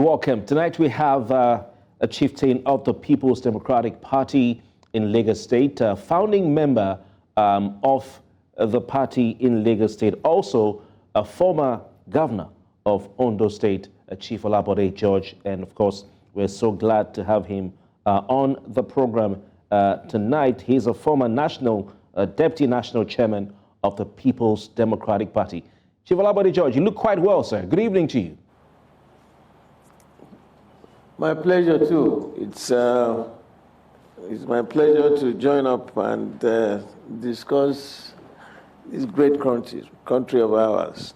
Welcome. Tonight we have a chieftain of the People's Democratic Party in Lagos State, a founding member of the party in Lagos State, also a former governor of Ondo State, Chief Olabode George, and of course, we're so glad to have him on the program tonight. He's a former deputy national chairman of the People's Democratic Party. Chief Olabode George, you look quite well, sir. Good evening to you. My pleasure too. It's my pleasure to join up and discuss this great country of ours.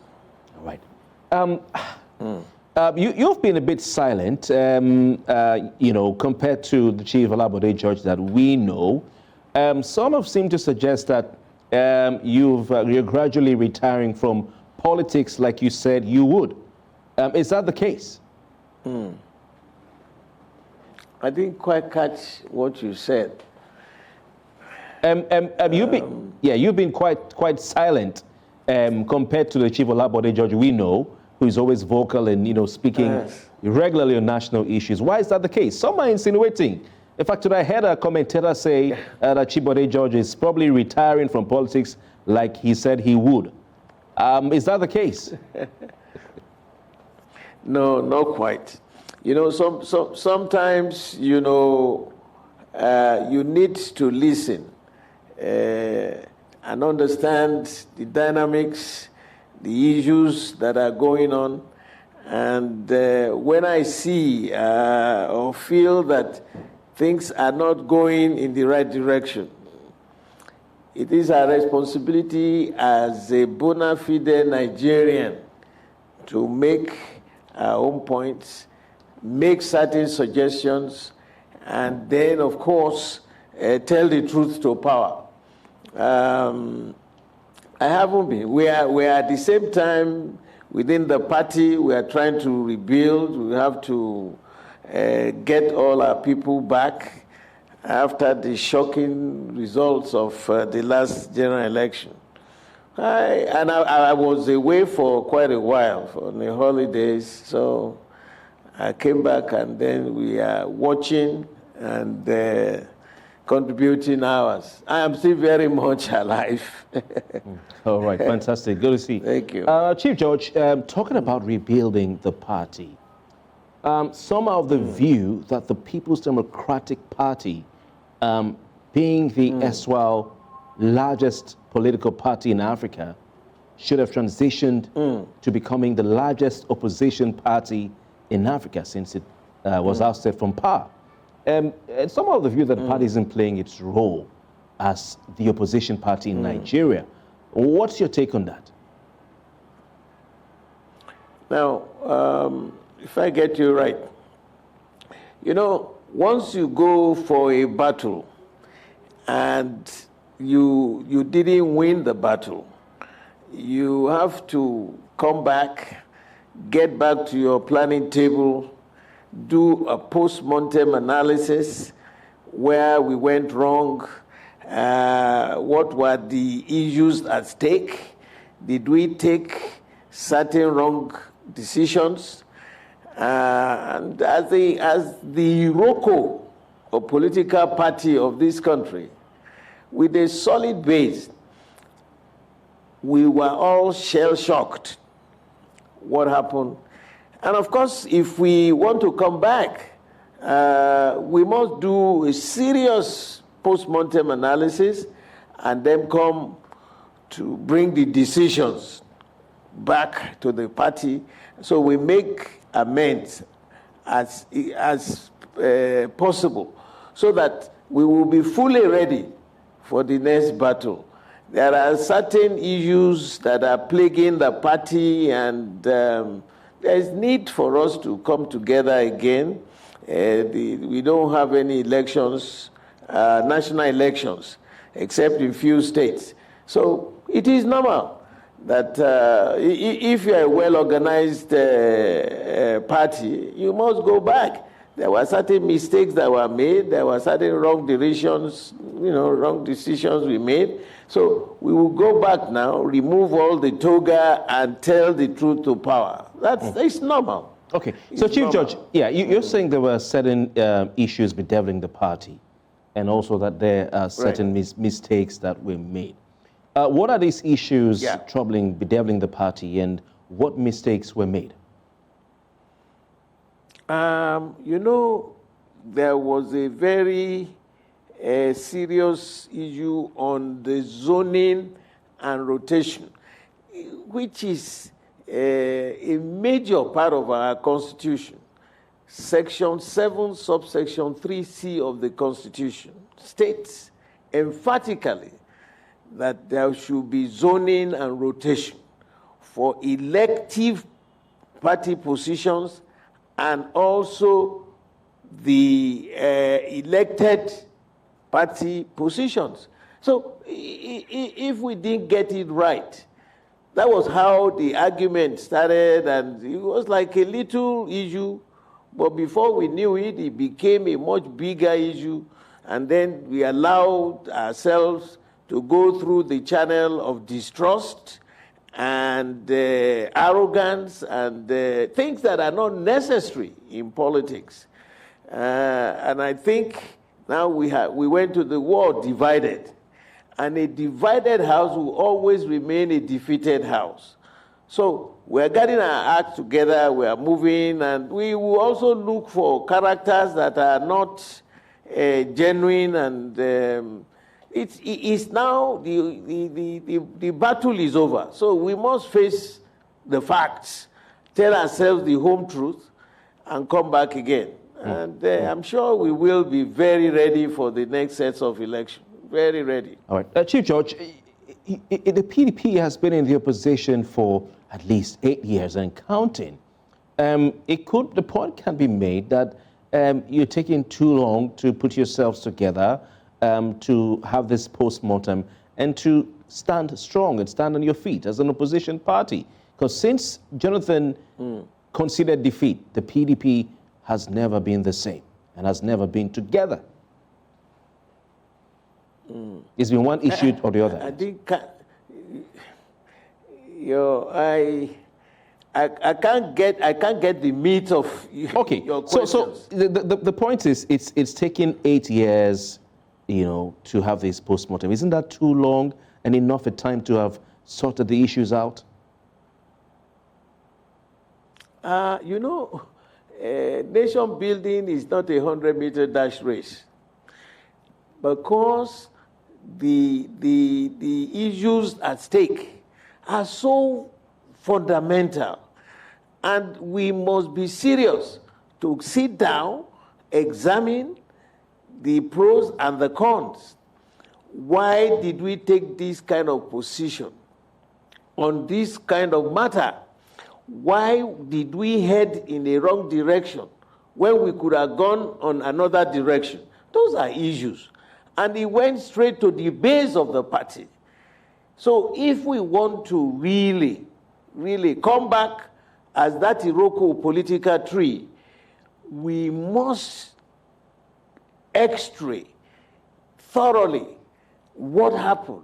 All right. You've been a bit silent, compared to the Chief Olabode George that we know. Some have seemed to suggest that you're gradually retiring from politics like you said you would. Is that the case? I didn't quite catch what you said. You've been quite silent compared to the Chief Olabode George we know, who is always vocal and speaking regularly on national issues. Why is that the case? Some are insinuating. In fact, I heard a commentator say that Chief Bode George is probably retiring from politics like he said he would. Is that the case? No, not quite. Sometimes, you need to listen and understand the dynamics, the issues that are going on. And when I see or feel that things are not going in the right direction, it is our responsibility as a bona fide Nigerian to make our own points, make certain suggestions, and then, of course, tell the truth to power. I haven't been. We are at the same time within the party. We are trying to rebuild. We have to get all our people back after the shocking results of the last general election. I was away for quite a while for the holidays, so I came back and then we are watching and contributing hours. I am still very much alive. All right, fantastic. Good to see. Thank you. Chief George, talking about rebuilding the party, some of the view that the People's Democratic Party, being the erstwhile largest political party in Africa, should have transitioned to becoming the largest opposition party in Africa since it was ousted from power. And some of the view that the party isn't playing its role as the opposition party in Nigeria. What's your take on that? Now, if I get you right, once you go for a battle and you didn't win the battle, you have to come back, get back to your planning table, do a post-mortem analysis, where we went wrong, what were the issues at stake, did we take certain wrong decisions, and as the ROCO, or political party of this country, with a solid base, we were all shell-shocked. What happened? And of course, if we want to come back, we must do a serious post-mortem analysis and then come to bring the decisions back to the party. So we make amends as possible so that we will be fully ready for the next battle. There are certain issues that are plaguing the party, and there is need for us to come together again. We don't have any elections, national elections, except in few states. So it is normal that if you are a well-organized party, you must go back. There were certain mistakes that were made. There were certain wrong decisions, wrong decisions we made. So we will go back now, remove all the toga, and tell the truth to power. It's normal. Okay, so Chief Judge, yeah, you're saying there were certain issues bedeviling the party, and also that there are certain mistakes that were made. What are these issues troubling, bedeviling the party, and what mistakes were made? You know, there was a very serious issue on the zoning and rotation, which is a major part of our Constitution. Section 7, subsection 3C of the Constitution states emphatically that there should be zoning and rotation for elective party positions and also the elected party positions. So if we didn't get it right, that was how the argument started, and it was like a little issue, but before we knew it, it became a much bigger issue, and then we allowed ourselves to go through the channel of distrust and arrogance and things that are not necessary in politics. And I think now we went to the war divided. And a divided house will always remain a defeated house. So we're getting our act together, we are moving, and we will also look for characters that are not genuine, and it's now, the battle is over. So we must face the facts, tell ourselves the home truth, and come back again. And I'm sure we will be very ready for the next sets of elections. Very ready. All right. Chief George, the PDP has been in the opposition for at least 8 years and counting. The point can be made that you're taking too long to put yourselves together, to have this post-mortem, and to stand strong and stand on your feet as an opposition party. Because since Jonathan conceded defeat, the PDP has never been the same and has never been together. It's been one issue or the other. I think, I can't get the meat of your questions. So the point is, it's taken 8 years, to have this postmortem. Isn't that too long and enough a time to have sorted the issues out? Nation building is not a 100-meter dash race, because the issues at stake are so fundamental, and we must be serious to sit down, examine the pros and the cons. Why did we take this kind of position on this kind of matter? Why did we head in the wrong direction when we could have gone on another direction? Those are issues. And it went straight to the base of the party. So if we want to really, really come back as that Iroko political tree, we must x-ray thoroughly what happened.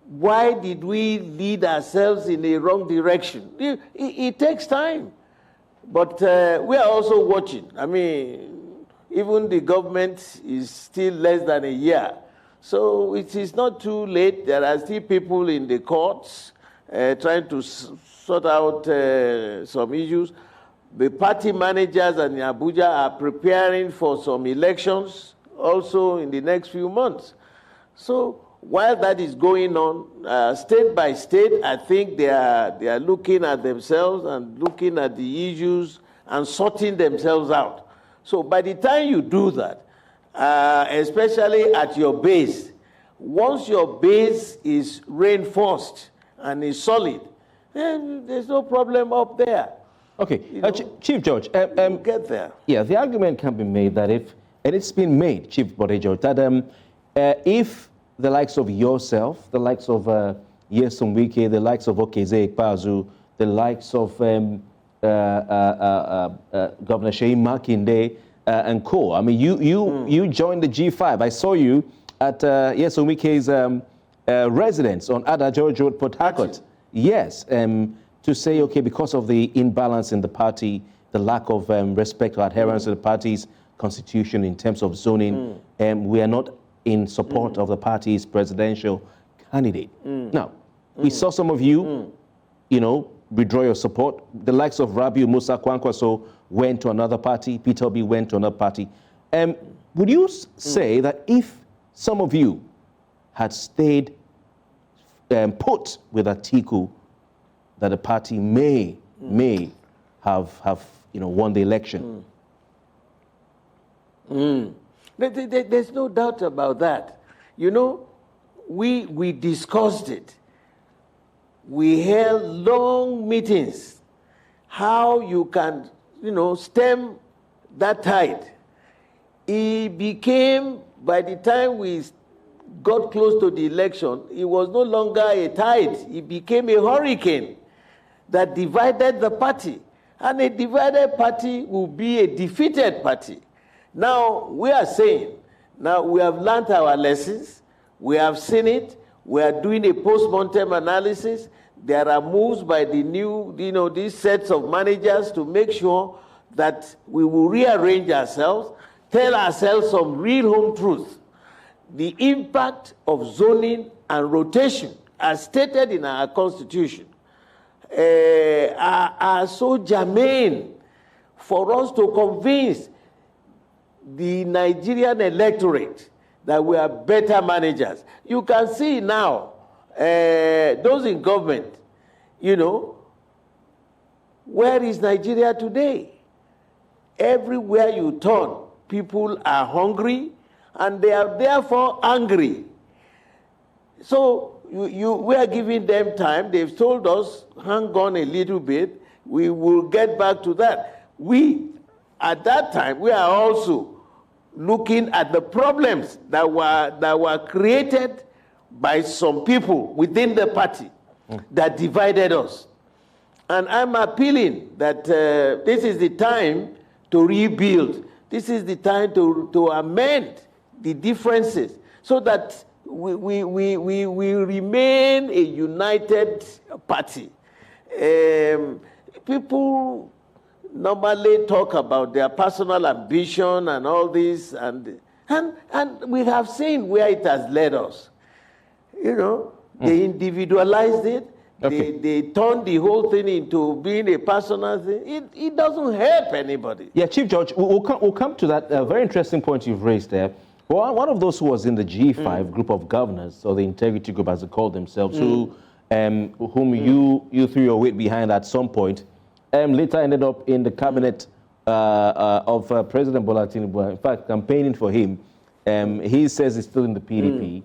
Why did we lead ourselves in the wrong direction? It takes time. But we are also watching. I mean, even the government is still less than a year. So it is not too late. There are still people in the courts trying to sort out some issues. The party managers in Abuja are preparing for some elections also in the next few months. So while that is going on, state by state, I think they are looking at themselves and looking at the issues and sorting themselves out. So by the time you do that, especially at your base, once your base is reinforced and is solid, then there's no problem up there. Okay, Chief George, get there. Yeah, the argument can be made that and it's been made, Chief Bode George, that if the likes of yourself, the likes of Nyesom Wike, the likes of Okeze Ikpeazu, the likes of Governor Seyi Makinde and co. I mean, you joined the G5. I saw you at Nyesom Wike's residence on Ada George Road, Port Harcourt. Yes, to say, okay, because of the imbalance in the party, the lack of respect or adherence to the party's constitution in terms of zoning, we are not in support of the party's presidential candidate. Now, we saw some of you, withdraw your support. The likes of Rabiu Musa Kwankwaso went to another party. Peter Obi went to another party. Would you say that if some of you had stayed put with Atiku, that the party may have won the election? There's no doubt about that. We discussed it. We held long meetings, how you can, stem that tide. It became, by the time we got close to the election, it was no longer a tide. It became a hurricane that divided the party. And a divided party will be a defeated party. Now, we are saying, now we have learned our lessons. We have seen it. We are doing a post-mortem analysis. There are moves by the new, these sets of managers to make sure that we will rearrange ourselves, tell ourselves some real home truth. The impact of zoning and rotation, as stated in our constitution, are so germane for us to convince the Nigerian electorate that we are better managers. You can see now, those in government, where is Nigeria today? Everywhere you turn, people are hungry and they are therefore angry. So we are giving them time. They've told us, hang on a little bit. We will get back to that. At that time, we are also looking at the problems that were created by some people within the party that divided us. And I'm appealing that this is the time to rebuild. This is the time to amend the differences so that we remain a united party. People normally talk about their personal ambition and all this, and we have seen where it has led us. They individualized it. Okay. They turned the whole thing into being a personal thing. It doesn't help anybody. Yeah, Chief George, we'll come to that very interesting point you've raised there. Well, one of those who was in the G5 group of governors, or the integrity group as they call themselves, whom you threw your weight behind at some point, later ended up in the cabinet of President Bola Tinubu. In fact, campaigning for him. He says he's still in the PDP.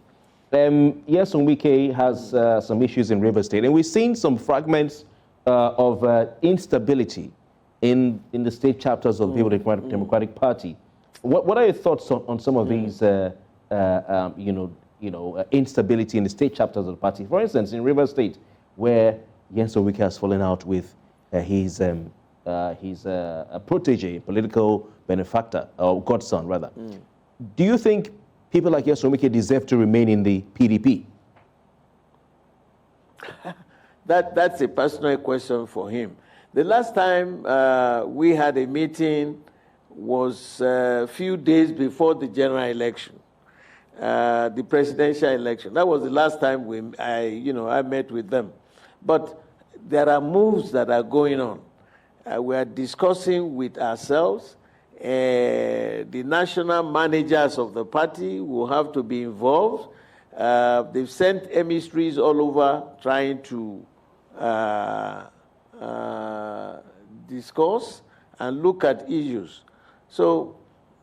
Yes, Wike has some issues in River State, and we've seen some fragments of instability in the state chapters of the People Democratic Party. What are your thoughts on some of these, instability in the state chapters of the party? For instance, in River State, where Jens Wike has fallen out with his protege, political benefactor, or godson rather. Do you think people like Jens Wike deserve to remain in the PDP? That's a personal question for him. The last time we had a meeting was a few days before the general election, the presidential election. That was the last time I met with them. But there are moves that are going on. We are discussing with ourselves. The national managers of the party will have to be involved. They've sent emissaries all over trying to discuss and look at issues. So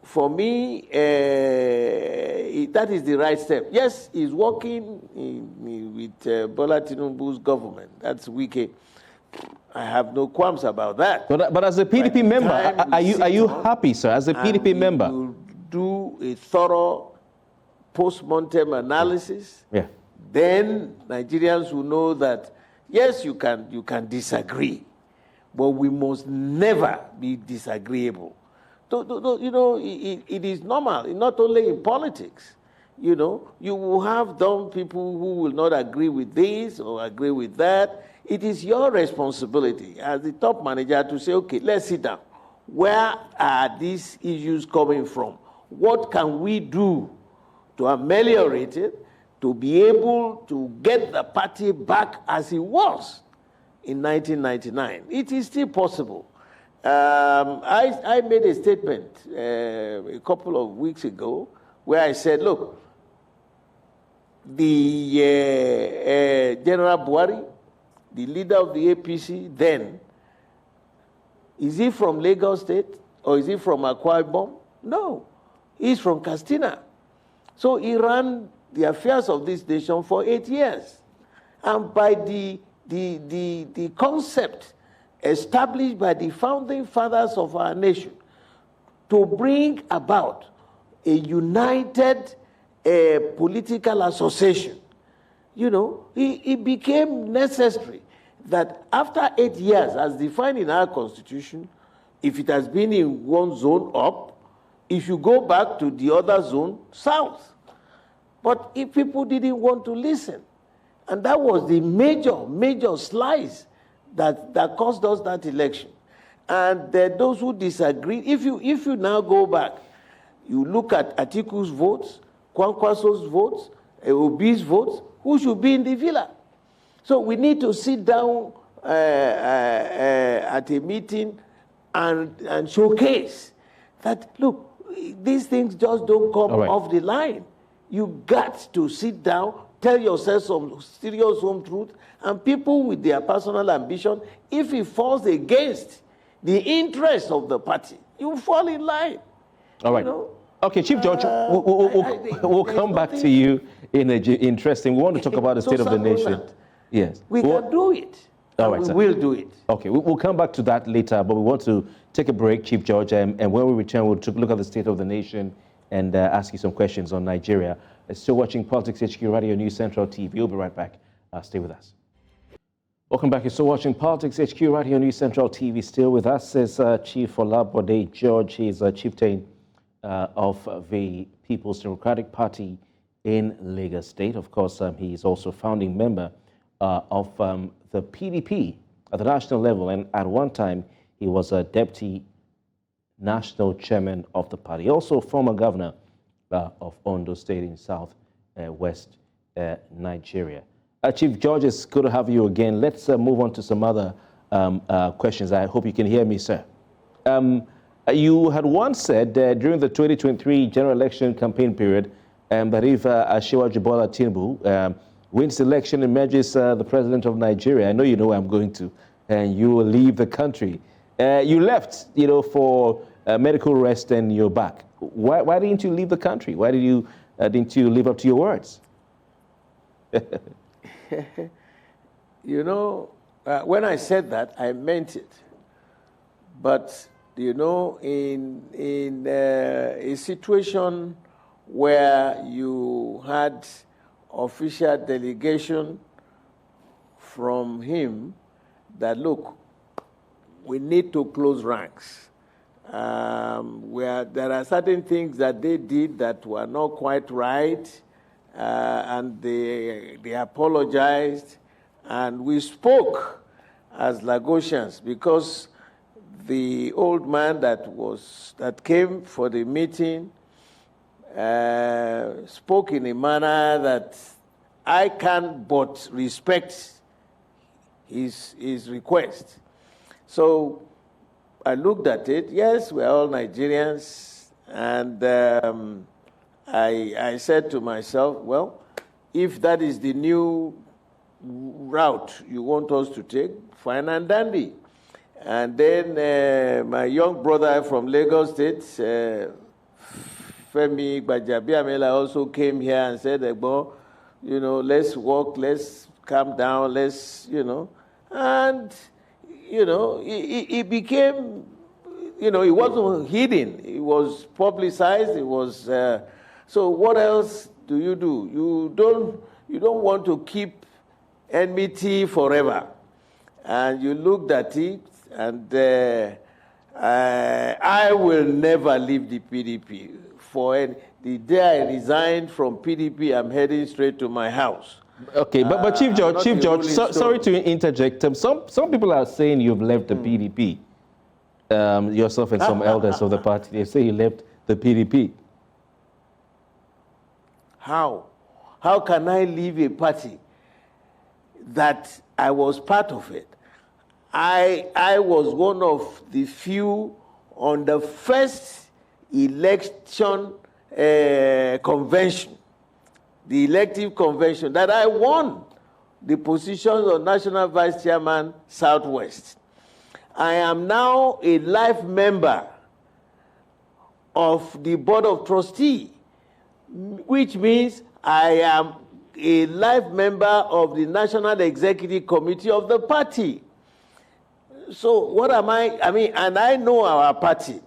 for me, that is the right step. Yes, he's working with Bola Tinubu's government. That's Wike. I have no qualms about that. But as a PDP member, are you happy, sir? As a PDP member, you do a thorough post-mortem analysis. Yeah. Then Nigerians will know that yes, you can disagree, but we must never be disagreeable. It is normal, not only in politics. You will have dumb people who will not agree with this or agree with that. It is your responsibility as the top manager to say, okay, let's sit down. where are these issues coming from? What can we do to ameliorate it, to be able to get the party back as it was in 1999? It is still possible. I made a statement a couple of weeks ago where I said, look, the General Buhari, the leader of the APC then, is he from Lagos State or is he from Akwa Ibom? No, he's from Katsina. So he ran the affairs of this nation for 8 years. And by the concept established by the founding fathers of our nation to bring about a united political association, it became necessary that after 8 years, as defined in our constitution, if it has been in one zone up, if you go back to the other zone south. But if people didn't want to listen, and that was the major slice that cost us that election. And those who disagree, if you now go back, you look at Atiku's votes, Kwankwaso's votes, Obi's votes, who should be in the villa? So we need to sit down at a meeting and showcase that, look, these things just don't come off the line. You got to sit down, tell yourself some serious home truth, and people with their personal ambition, if it falls against the interest of the party, you fall in line. All right. Okay, Chief George, we'll come back to you in interesting. We want to talk about the state of the nation. Yes. We can do it. All right, we will do it. Okay, we'll come back to that later, but we want to take a break, Chief George, and when we return, we'll look at the state of the nation and ask you some questions on Nigeria. Still watching Politics HQ Radio News Central TV. We'll be right back. Stay with us. Welcome back. You're still watching Politics HQ Radio News Central TV. Still with us is Chief Olabode George. He's a chieftain of the People's Democratic Party in Lagos State. Of course, he's also founding member of the PDP at the national level, and at one time he was a deputy national chairman of the party. Also former governor of Ondo State in south west Nigeria. Chief George, it's good to have you again. Let's move on to some other questions. I hope you can hear me, sir. You had once said during the 2023 general election campaign period that if Asiwaju Bola Tinubu wins the election and emerges the president of Nigeria, I know you know where I'm going to, and you will leave the country. You left, for medical rest, and you're back. Why didn't you leave the country? Why didn't you live up to your words? When I said that, I meant it. But in a situation where you had official delegation from him that, look, we need to close ranks. Where there are certain things that they did that were not quite right, and they apologized, and we spoke as Lagosians, because the old man that came for the meeting spoke in a manner that I can't but respect his request. So I looked at it. Yes, we're all Nigerians, and I said to myself, well, if that is the new route you want us to take, fine and dandy. And then my young brother from Lagos State, Femi Gbajabiamila, also came here and said, let's walk, let's calm down, and it became, it wasn't hidden. It was publicized. It was, so what else do? You don't want to keep enmity forever. And you looked at it, and I will never leave the PDP. The day I resigned from PDP, I'm heading straight to my house. Okay, but Chief George, sorry to interject. Some people are saying you've left the PDP. yourself and some elders of the party. They say you left the PDP. How? How can I leave a party that I was part of it? I was one of the few on the first election convention, the elective convention, that I won the position of National Vice Chairman, Southwest. I am now a life member of the Board of Trustees, which means I am a life member of the National Executive Committee of the party. So what am I mean, and I know our party.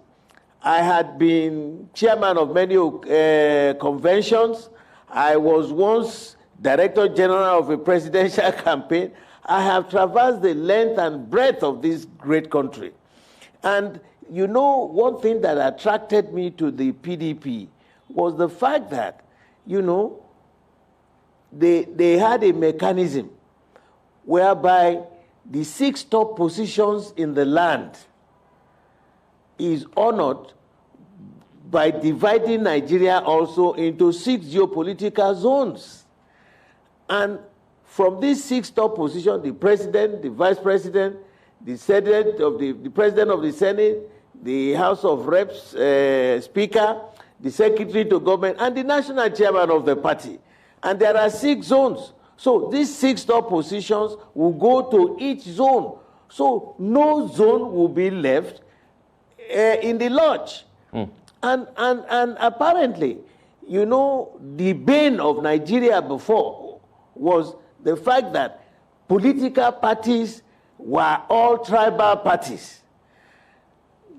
I had been chairman of many conventions. I was once Director General of a presidential campaign. I have traversed the length and breadth of this great country. And you know, one thing that attracted me to the PDP was the fact that, you know, they had a mechanism whereby the 6 top positions in the land is honored by dividing Nigeria also into 6 geopolitical zones. And from these 6 top positions, the president, the vice president, the senate of the president of the Senate, the House of Reps speaker, the secretary to government, and the national chairman of the party. And there are 6 zones. So these 6 top positions will go to each zone. So no zone will be left in the lodge. And apparently, you know, the bane of Nigeria before was the fact that political parties were all tribal parties.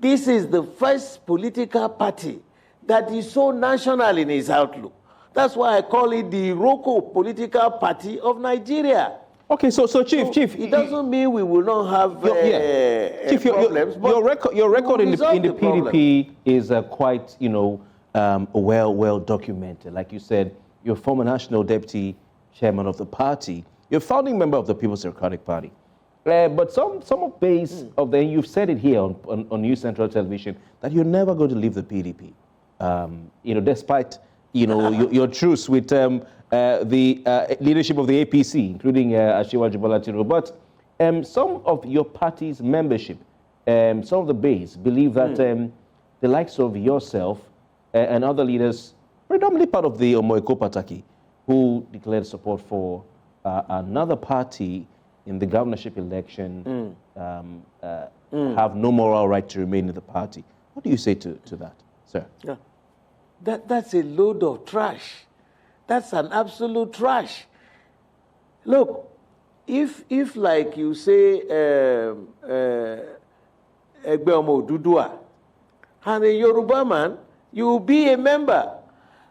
This is the first political party that is so national in its outlook. That's why I call it the Iroko political party of Nigeria. Okay, so Chief, it doesn't mean we will not have Chief, problems. Your record in the PDP problem. is quite, you know, well documented. Like you said, you're former national deputy chairman of the party. You're a founding member of the People's Democratic Party. But some of base of the, you've said it here on News Central Television, that you're never going to leave the PDP. You know, despite, you know, your truce with the leadership of the APC, including Asiwaju Bola Tinubu. But some of your party's membership, some of the base, believe that the likes of yourself and other leaders, predominantly part of the Omoeko Pataki, who declared support for another party in the governorship election, have no moral right to remain in the party. What do you say to that, sir? Yeah. That's a load of trash. That's an absolute trash. Look, if like you say, Egbe Omo Odudua, and a Yoruba man, you will be a member.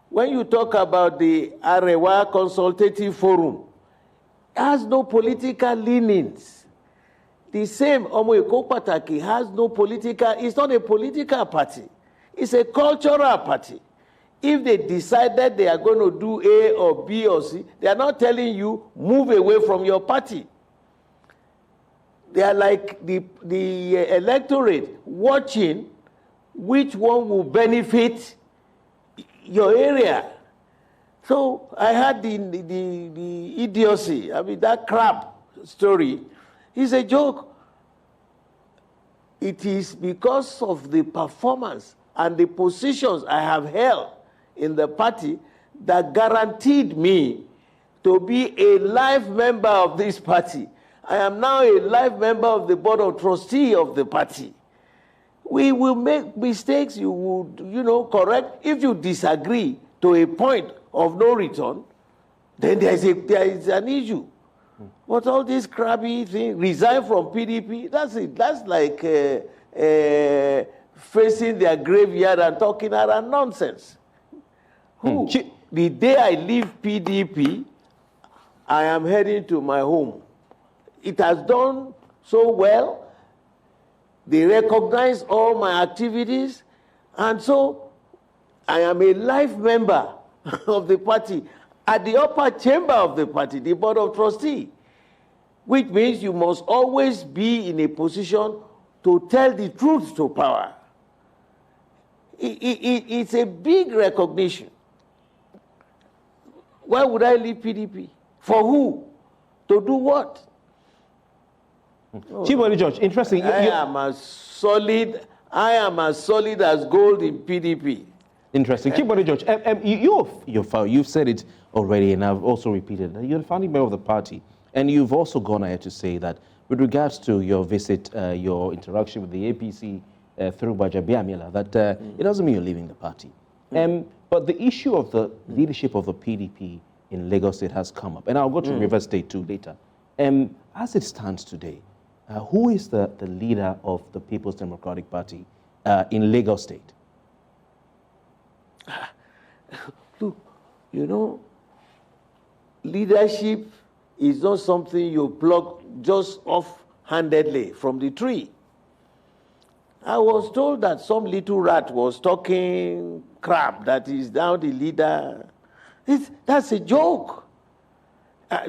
When you talk about the Arewa Consultative Forum, it has no political leanings. The same Omoeko Pataki has no political, it's not a political party. It's a cultural party. If they decided they are going to do A or B or C, they are not telling you, move away from your party. They are like the electorate watching which one will benefit your area. So I had the idiocy, I mean, that crap story is a joke. It is because of the performance and the positions I have held in the party that guaranteed me to be a life member of this party. I am now a life member of the Board of Trustees of the party. We will make mistakes, you would, you know, correct. If you disagree to a point of no return, then there is an issue. But all this crabby thing, resign from PDP, that's it. That's like facing their graveyard and talking around nonsense. The day I leave PDP, I am heading to my home. It has done so well. They recognize all my activities. And so I am a life member of the party at the upper chamber of the party, the Board of Trustees, which means you must always be in a position to tell the truth to power. It's a big recognition. Why would I leave PDP? For who? To do what? Chief Bode George, interesting. I am as solid as gold in PDP. Interesting. Chief Bode George, you've said it already, and I've also repeated it. You're the founding member of the party, and you've also gone ahead to say that with regards to your visit, your interaction with the APC through Gbajabiamila, that it doesn't mean you're leaving the party. But the issue of the leadership of the PDP in Lagos State has come up, and I'll go to River State too later. As it stands today, who is the leader of the People's Democratic Party in Lagos State? Look, you know, leadership is not something you pluck just off-handedly from the tree. I was told that some little rat was talking crap that is now the leader. That's a joke.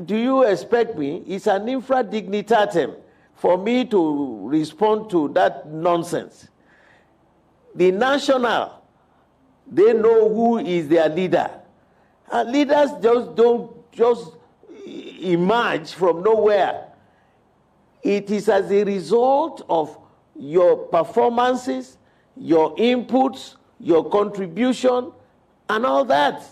Do you expect me? It's an infra dignitatem for me to respond to that nonsense. The national, they know who is their leader. And leaders don't just emerge from nowhere. It is as a result of your performances, your inputs, your contribution, and all that.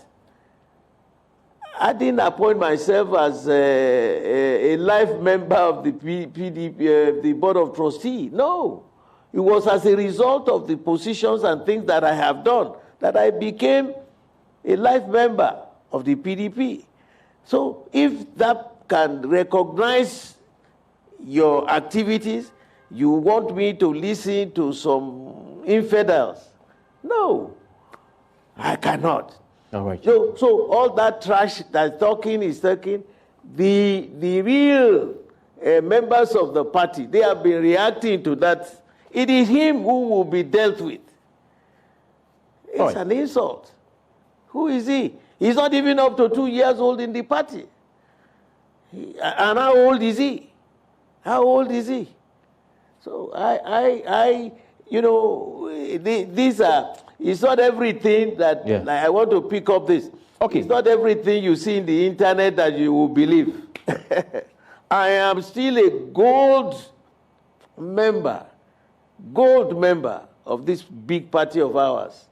I didn't appoint myself as a life member of the PDP, the Board of Trustees. No. It was as a result of the positions and things that I have done that I became a life member of the PDP. So if that can recognize your activities, you want me to listen to some infidels? No, I cannot. All right. So all that trash that's talking is talking. The real members of the party, they have been reacting to that. It is him who will be dealt with. It's an insult. Who is he? He's not even up to 2 years old in the party. And how old is he? How old is he? So you know, these are, it's not everything that, like, I want to pick up this. Okay. It's not everything you see in the internet that you will believe. I am still a gold member of this big party of ours.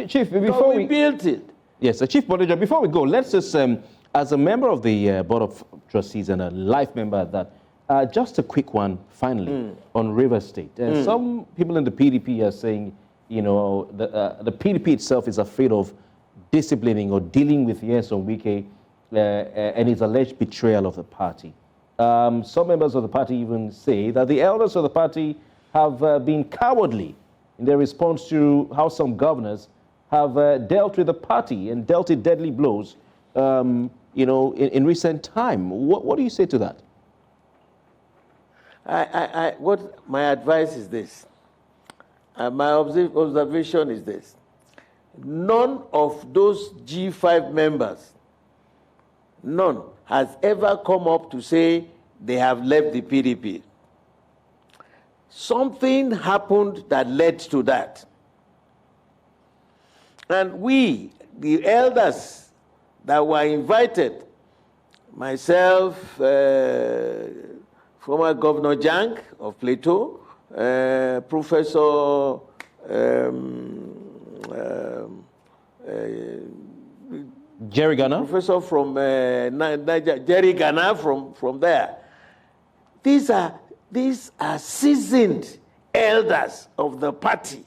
Chief, before we built it. Yes, Chief Bode George, before we go, let's just, as a member of the Board of Trustees and a life member at that, just a quick one, finally, on River State. Some people in the PDP are saying, you know, the PDP itself is afraid of disciplining or dealing with Nyesom Wike and his alleged betrayal of the party. Some members of the party even say that the elders of the party have been cowardly in their response to how some governors have dealt with the party and dealt it deadly blows, you know, in recent time. What do you say to that? What my advice is this. My observation is this. None of those G5 members, none, has ever come up to say they have left the PDP. Something happened that led to that. And we, the elders that were invited, myself, former Governor Jang of Plateau, Professor Jerry Ghana? Professor from Niger, Jerry Ghana from there. These are seasoned elders of the party.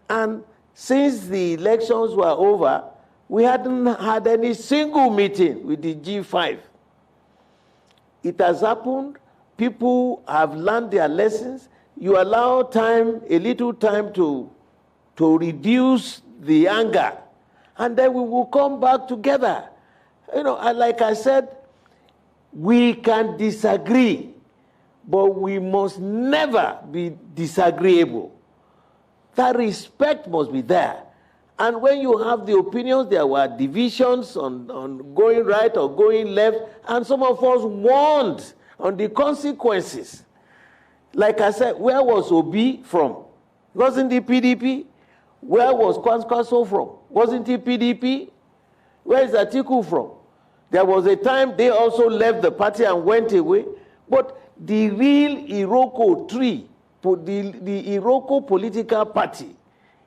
And since the elections were over, we hadn't had any single meeting with the G5. It has happened. People have learned their lessons. You allow time, a little time to reduce the anger, and then we will come back together. You know, like I said, we can disagree, but we must never be disagreeable. That respect must be there. And when you have the opinions, there were divisions on going right or going left, and some of us warned on the consequences. Like I said, where was Obi from? Wasn't he PDP? Where was Kwankwaso from? Wasn't he PDP? Where is Atiku from? There was a time they also left the party and went away. But the real Iroko tree, the Iroko political party,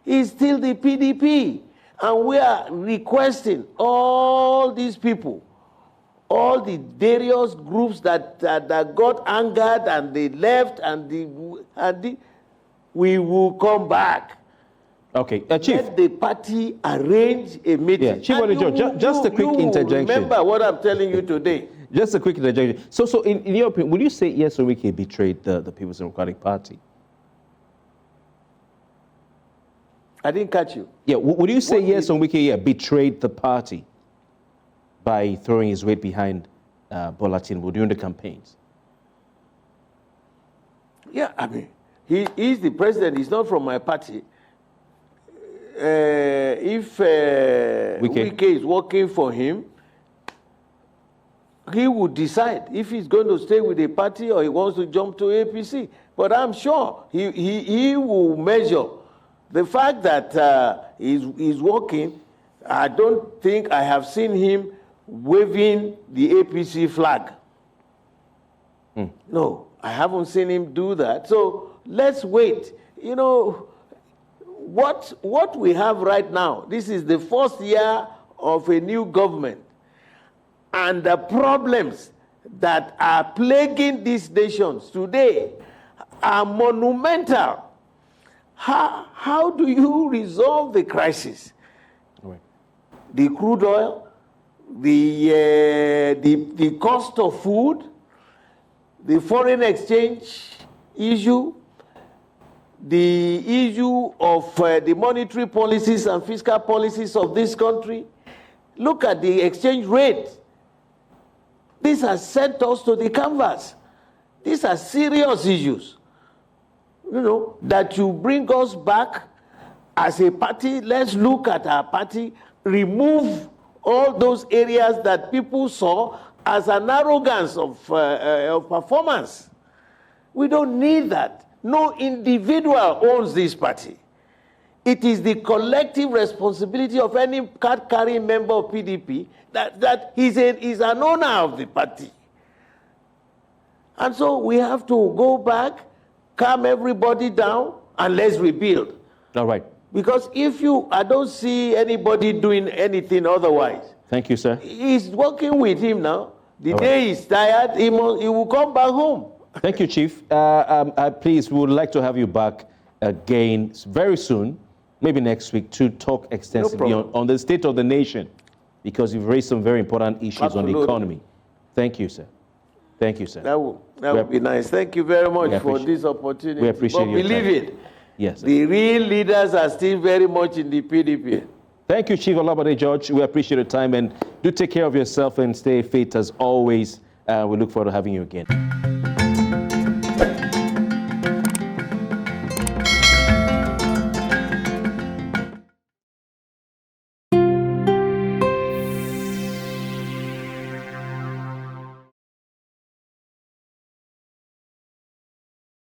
is still the PDP. And we are requesting all these people, all the various groups that got angered and they left we will come back. Okay, Chief. Let the party arrange a meeting. Yeah, Chief Bode George, just a quick interjection. Remember what I'm telling you today. Just a quick interjection. So in your opinion, would you say yes, Wike betrayed the People's Democratic Party? I didn't catch you. Yeah, would you say yes, Wike betrayed the party by throwing his weight behind Bola Tinubu during the campaigns? Yeah, I mean, he's the president. He's not from my party. If Wike is working for him, he would decide if he's going to stay with the party or he wants to jump to APC. But I'm sure he will measure the fact that he's working. I don't think I have seen him waving the APC flag. No, I haven't seen him do that. So let's wait. You know, what we have right now, this is the first year of a new government. And the problems that are plaguing these nations today are monumental. How do you resolve the crisis? Right. The crude oil, the cost of food, the foreign exchange issue, the issue of the monetary policies and fiscal policies of this country. Look at the exchange rate. This has sent us to the canvas. These are serious issues. You know, that you bring us back as a party. Let's look at our party, remove all those areas that people saw as an arrogance of performance. We don't need that. No individual owns this party. It is the collective responsibility of any card-carrying member of PDP that he's an owner of the party. And so we have to go back, calm everybody down, and let's rebuild. All right. Because I don't see anybody doing anything otherwise. Thank you, sir. He's working with him now. The day he's tired, he will come back home. Thank you, Chief. Please, we would like to have you back again very soon, maybe next week, to talk extensively on the state of the nation, because you've raised some very important issues on the economy. Thank you, sir. Thank you, sir. That would be nice. Thank you very much for this opportunity. We appreciate your time. Believe it, yes, sir. The real leaders are still very much in the PDP. Thank you, Chief Olabode George. We appreciate your time, and do take care of yourself and stay fit as always. We look forward to having you again.